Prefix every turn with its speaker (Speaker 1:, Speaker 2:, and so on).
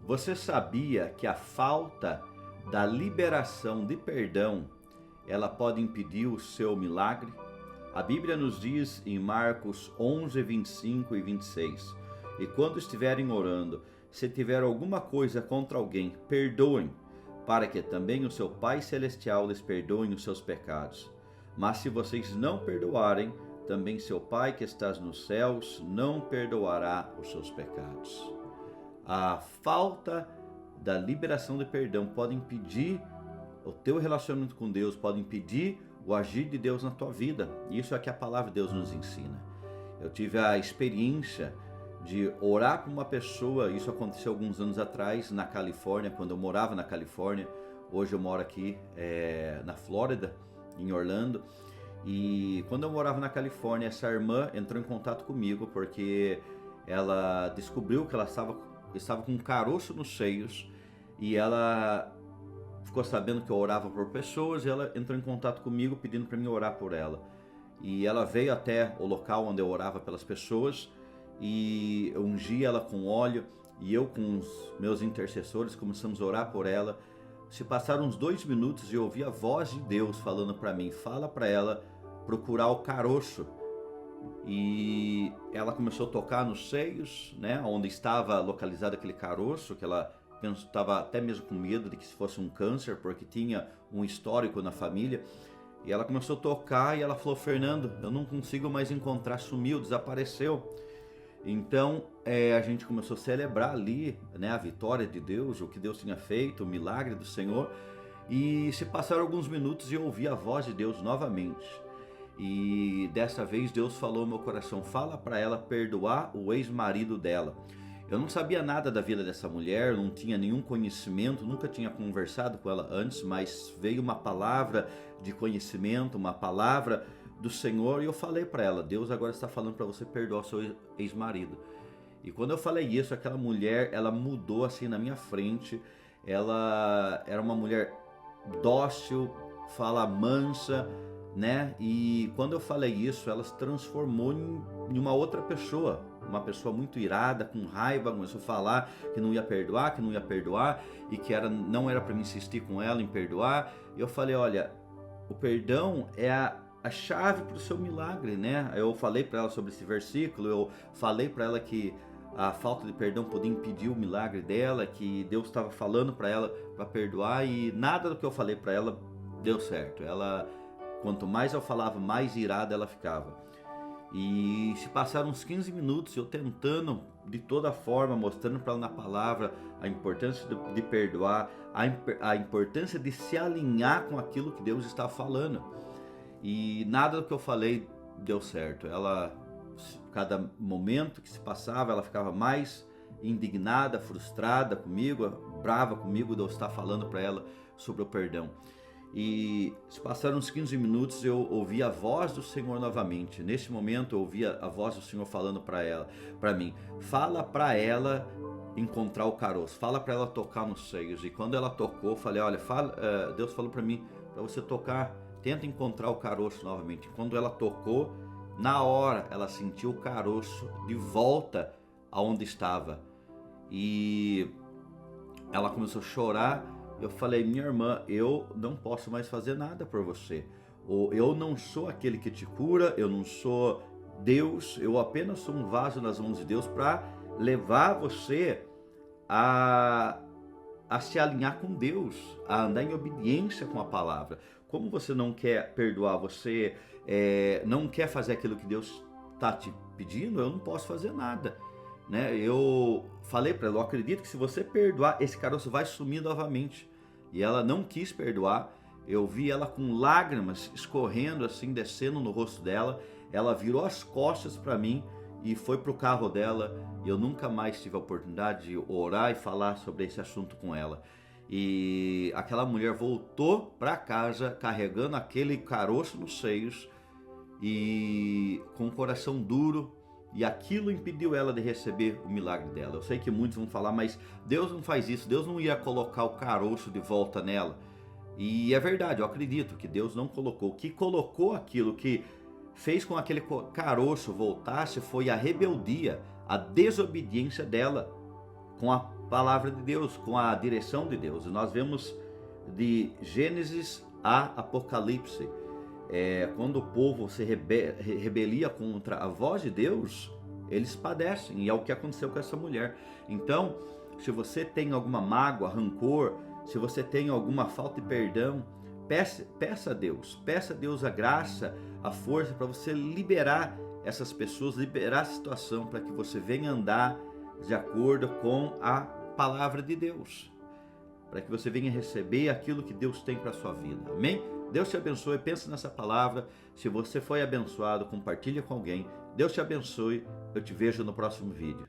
Speaker 1: Você sabia que a falta da liberação de perdão, ela pode impedir o seu milagre? A Bíblia nos diz em Marcos 11, 25 e 26, e quando estiverem orando, se tiver alguma coisa contra alguém, perdoem, para que também o seu Pai Celestial lhes perdoe os seus pecados. Mas se vocês não perdoarem, também seu Pai que estás nos céus não perdoará os seus pecados. A falta da liberação de perdão pode impedir o teu relacionamento com Deus, pode impedir o agir de Deus na tua vida. Isso é que a palavra de Deus nos ensina. Eu tive a experiência de orar por uma pessoa, isso aconteceu alguns anos atrás na Califórnia, quando eu morava na Califórnia. Hoje eu moro aqui na Flórida, em Orlando. E quando eu morava na Califórnia, essa irmã entrou em contato comigo porque ela descobriu que ela estava com um caroço nos seios e ela ficou sabendo que eu orava por pessoas e ela entrou em contato comigo pedindo para mim orar por ela. E ela veio até o local onde eu orava pelas pessoas e eu ungi ela com óleo e eu com os meus intercessores começamos a orar por ela. Se passaram uns 2 minutos e eu ouvi a voz de Deus falando para mim, fala para ela procurar o caroço. E ela começou a tocar nos seios, né, onde estava localizado aquele caroço, que ela estava até mesmo com medo de que fosse um câncer, porque tinha um histórico na família. E ela começou a tocar e ela falou, Fernando, eu não consigo mais encontrar, sumiu, desapareceu. Então a gente começou a celebrar ali, né, a vitória de Deus, o que Deus tinha feito, o milagre do Senhor. E se passaram alguns minutos e eu ouvi a voz de Deus novamente. E dessa vez Deus falou no meu coração, fala para ela perdoar o ex-marido dela. Eu não sabia nada da vida dessa mulher, não tinha nenhum conhecimento, nunca tinha conversado com ela antes, mas veio uma palavra de conhecimento, uma palavra do Senhor, e eu falei para ela, Deus agora está falando para você perdoar o seu ex-marido. E quando eu falei isso, aquela mulher, ela mudou assim na minha frente. Ela era uma mulher dócil, fala mansa, né? E quando eu falei isso, ela se transformou em uma outra pessoa, uma pessoa muito irada, com raiva, começou a falar que não ia perdoar e que não era para mim insistir com ela em perdoar. E eu falei, olha, o perdão é a chave para o seu milagre, né? Eu falei para ela sobre esse versículo, eu falei para ela que a falta de perdão podia impedir o milagre dela, que Deus estava falando para ela para perdoar, e nada do que eu falei para ela deu certo. Ela, quanto mais eu falava, mais irada ela ficava. E se passaram uns 15 minutos eu tentando de toda forma, mostrando para ela na palavra a importância de perdoar, a importância de se alinhar com aquilo que Deus está falando. E nada do que eu falei deu certo. Ela, cada momento que se passava, ela ficava mais indignada, frustrada comigo, brava comigo de eu estar falando para ela sobre o perdão. E se passaram uns 15 minutos, eu ouvi a voz do Senhor novamente. Nesse momento eu ouvi a voz do Senhor falando para mim, fala para ela encontrar o caroço, fala para ela tocar nos seios. E quando ela tocou, eu falei, olha, Deus falou para mim, para você tocar, tenta encontrar o caroço novamente. Quando ela tocou, na hora ela sentiu o caroço de volta aonde estava. E ela começou a chorar. Eu falei, minha irmã, eu não posso mais fazer nada por você. Eu não sou aquele que te cura, eu não sou Deus, eu apenas sou um vaso nas mãos de Deus para levar você a se alinhar com Deus, a andar em obediência com a palavra. Como você não quer perdoar, você não quer fazer aquilo que Deus está te pedindo, eu não posso fazer nada. Né? Eu falei para ela, eu acredito que se você perdoar, esse caroço vai sumir novamente. E ela não quis perdoar. Eu vi ela com lágrimas escorrendo assim, descendo no rosto dela. Ela virou as costas para mim e foi pro carro dela. E eu nunca mais tive a oportunidade de orar e falar sobre esse assunto com ela. E aquela mulher voltou para casa carregando aquele caroço nos seios e com o coração duro. E aquilo impediu ela de receber o milagre dela. Eu sei que muitos vão falar, mas Deus não faz isso. Deus não ia colocar o caroço de volta nela. E é verdade, eu acredito que Deus não colocou. O que colocou aquilo, que fez com que aquele caroço voltasse, foi a rebeldia, a desobediência dela com a palavra de Deus, com a direção de Deus. Nós vemos de Gênesis a Apocalipse, quando o povo se rebelia contra a voz de Deus, eles padecem, e é o que aconteceu com essa mulher. Então, se você tem alguma mágoa, rancor, se você tem alguma falta de perdão, peça a Deus a graça, a força para você liberar essas pessoas, liberar a situação, para que você venha andar de acordo com a palavra de Deus, para que você venha receber aquilo que Deus tem para a sua vida. Amém? Deus te abençoe, pensa nessa palavra. Se você foi abençoado, compartilha com alguém. Deus te abençoe, eu te vejo no próximo vídeo.